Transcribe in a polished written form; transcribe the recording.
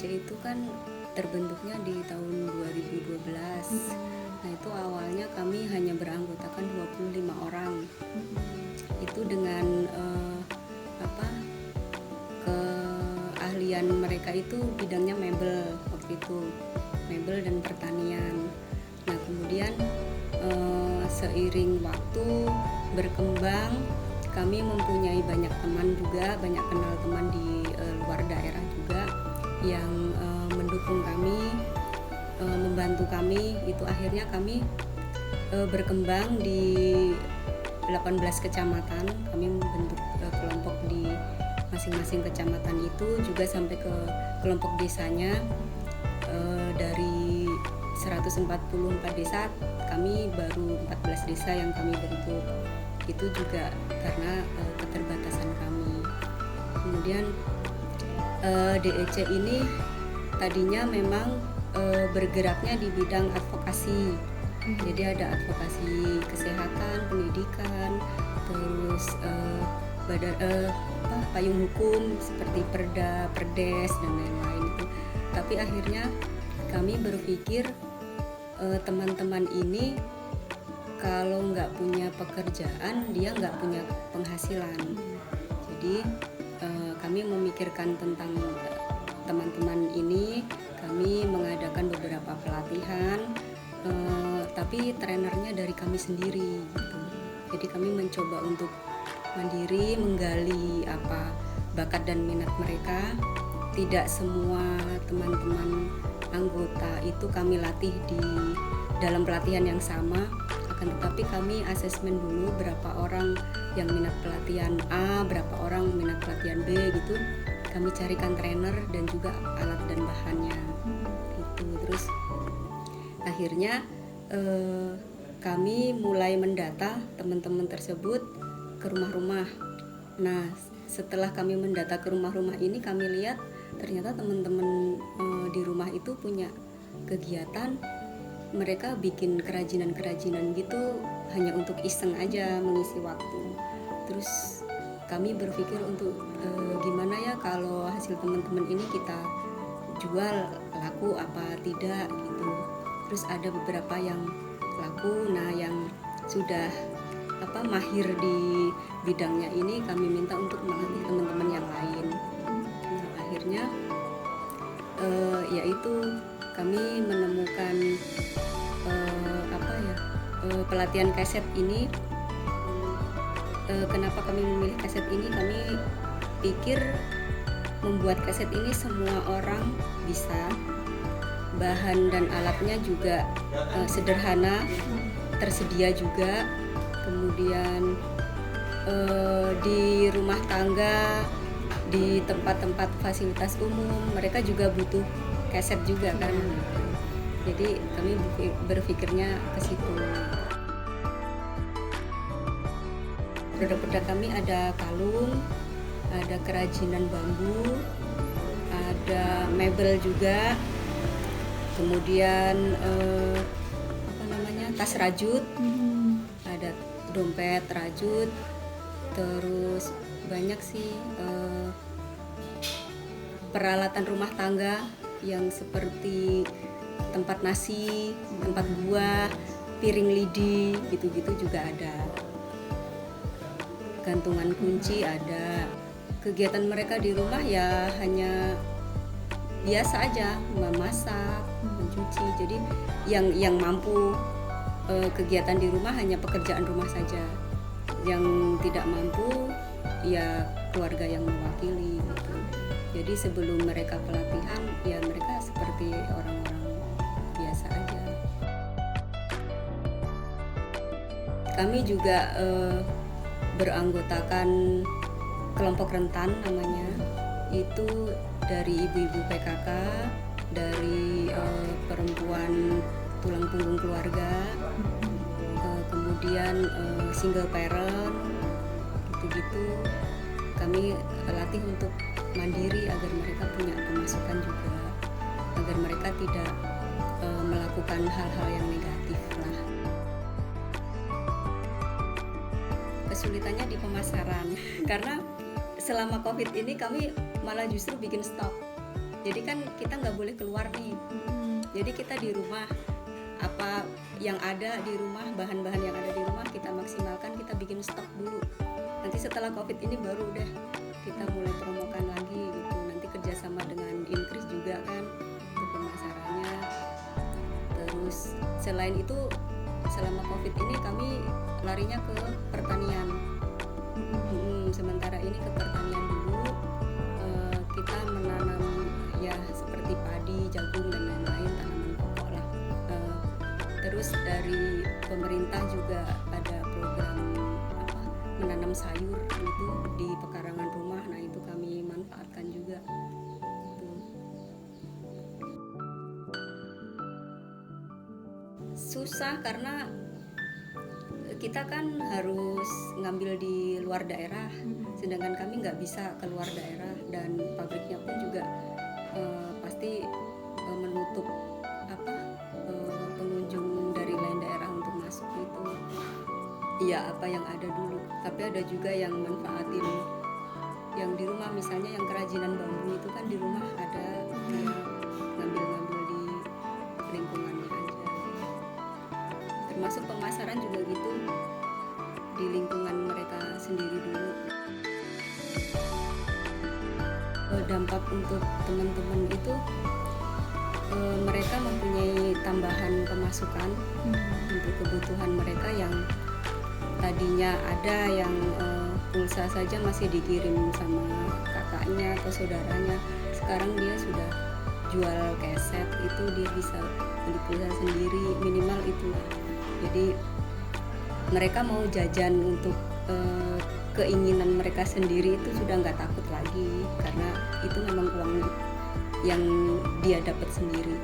DEC itu kan terbentuknya di tahun 2012. Nah itu awalnya kami hanya beranggotakan 25 orang. Itu dengan keahlian mereka itu bidangnya mebel waktu itu, mebel dan pertanian. Nah kemudian seiring waktu berkembang, kami mempunyai banyak teman juga, banyak kenal teman di luar daerah juga yang mendukung kami, membantu kami. Itu akhirnya kami berkembang di 18 kecamatan. Kami membentuk kelompok di masing-masing kecamatan itu, juga sampai ke kelompok desanya. Dari 144 desa, kami baru 14 desa yang kami bentuk. Itu juga karena keterbatasan kami. Kemudian DEC ini tadinya memang bergeraknya di bidang advokasi. Jadi ada advokasi kesehatan, pendidikan, terus payung hukum seperti Perda, Perdes dan lain-lain itu. Tapi akhirnya kami berpikir teman-teman ini kalau nggak punya pekerjaan, dia nggak punya penghasilan. Jadi kami memikirkan tentang teman-teman ini. Kami mengadakan beberapa pelatihan, tapi trenernya dari kami sendiri gitu. Jadi kami mencoba untuk mandiri menggali apa bakat dan minat mereka. Tidak semua teman-teman anggota itu kami latih di dalam pelatihan yang sama, akan tetapi kami asesmen dulu berapa orang yang minat pelatihan A, berapa orang minat pelatihan B gitu. Kami carikan trainer dan juga alat dan bahannya gitu. Terus akhirnya kami mulai mendata teman-teman tersebut ke rumah-rumah. Nah setelah kami mendata ke rumah-rumah ini, kami lihat ternyata teman-teman di rumah itu punya kegiatan, mereka bikin kerajinan-kerajinan gitu hanya untuk iseng aja mengisi waktu. Terus kami berpikir untuk gimana ya kalau hasil teman-teman ini kita jual, laku apa tidak gitu. Terus ada beberapa yang laku. Nah yang sudah mahir di bidangnya ini kami minta untuk melatih teman-teman yang lain. Nah akhirnya yaitu kami menemukan pelatihan kaset ini. Kenapa kami memilih kaset ini? Kami pikir membuat kaset ini semua orang bisa. Bahan dan alatnya juga sederhana, tersedia juga. Kemudian di rumah tangga, di tempat-tempat fasilitas umum, mereka juga butuh kaset juga kan. Jadi kami berpikirnya ke situ. Produk-produk kami ada kalung, ada kerajinan bambu, ada mebel juga, kemudian tas rajut, ada dompet rajut, terus banyak sih peralatan rumah tangga yang seperti tempat nasi, tempat buah, piring lidi, gitu-gitu juga ada. Gantungan kunci ada. Kegiatan mereka di rumah ya hanya biasa aja, memasak, mencuci. Jadi yang mampu kegiatan di rumah hanya pekerjaan rumah saja. Yang tidak mampu ya keluarga yang mewakili gitu. Jadi sebelum mereka pelatihan ya mereka seperti orang-orang biasa aja. Kami juga beranggotakan kelompok rentan namanya. Itu dari ibu-ibu PKK, dari perempuan tulang punggung keluarga, kemudian single parent, gitu-gitu. Kami latih untuk mandiri agar mereka punya pemasukan juga, agar mereka tidak melakukan hal-hal yang negatif lah. Kesulitannya di pemasaran karena selama COVID ini kami malah justru bikin stok. Jadi kan kita nggak boleh keluar nih. Jadi kita di rumah, apa yang ada di rumah, bahan-bahan yang ada di rumah kita maksimalkan, kita bikin stok dulu. Nanti setelah COVID ini baru udah kita mulai promokan lagi gitu. Nanti kerjasama dengan Increase juga kan untuk pemasarannya. Terus selain itu selama COVID ini kami larinya ke pertanian. Sementara ini ke pertanian dulu. Kita menanam ya seperti padi, jagung dan lain-lain, tanaman pokok lah. Terus dari pemerintah juga ada program menanam sayur itu di pekarangan rumah. Nah itu kami manfaatkan juga. Susah karena kita kan harus ngambil di luar daerah, sedangkan kami nggak bisa keluar daerah, dan pabriknya pun juga pasti menutup pengunjung dari lain daerah untuk masuk itu. Iya, apa yang ada dulu. Tapi ada juga yang manfaatin yang di rumah, misalnya yang kerajinan bambu itu kan di rumah ada, ngambil-ngambil di lingkungannya aja. Termasuk pemasaran juga gitu, di lingkungan mereka sendiri dulu. Dampak untuk teman-teman itu mereka mempunyai tambahan pemasukan untuk kebutuhan mereka yang tadinya ada yang pulsa saja masih dikirim sama kakaknya atau saudaranya. Sekarang dia sudah jual keset, itu dia bisa beli pulsa sendiri, minimal itulah. Jadi mereka mau jajan untuk keinginan mereka sendiri itu sudah nggak takut lagi, karena itu memang uang yang dia dapat sendiri.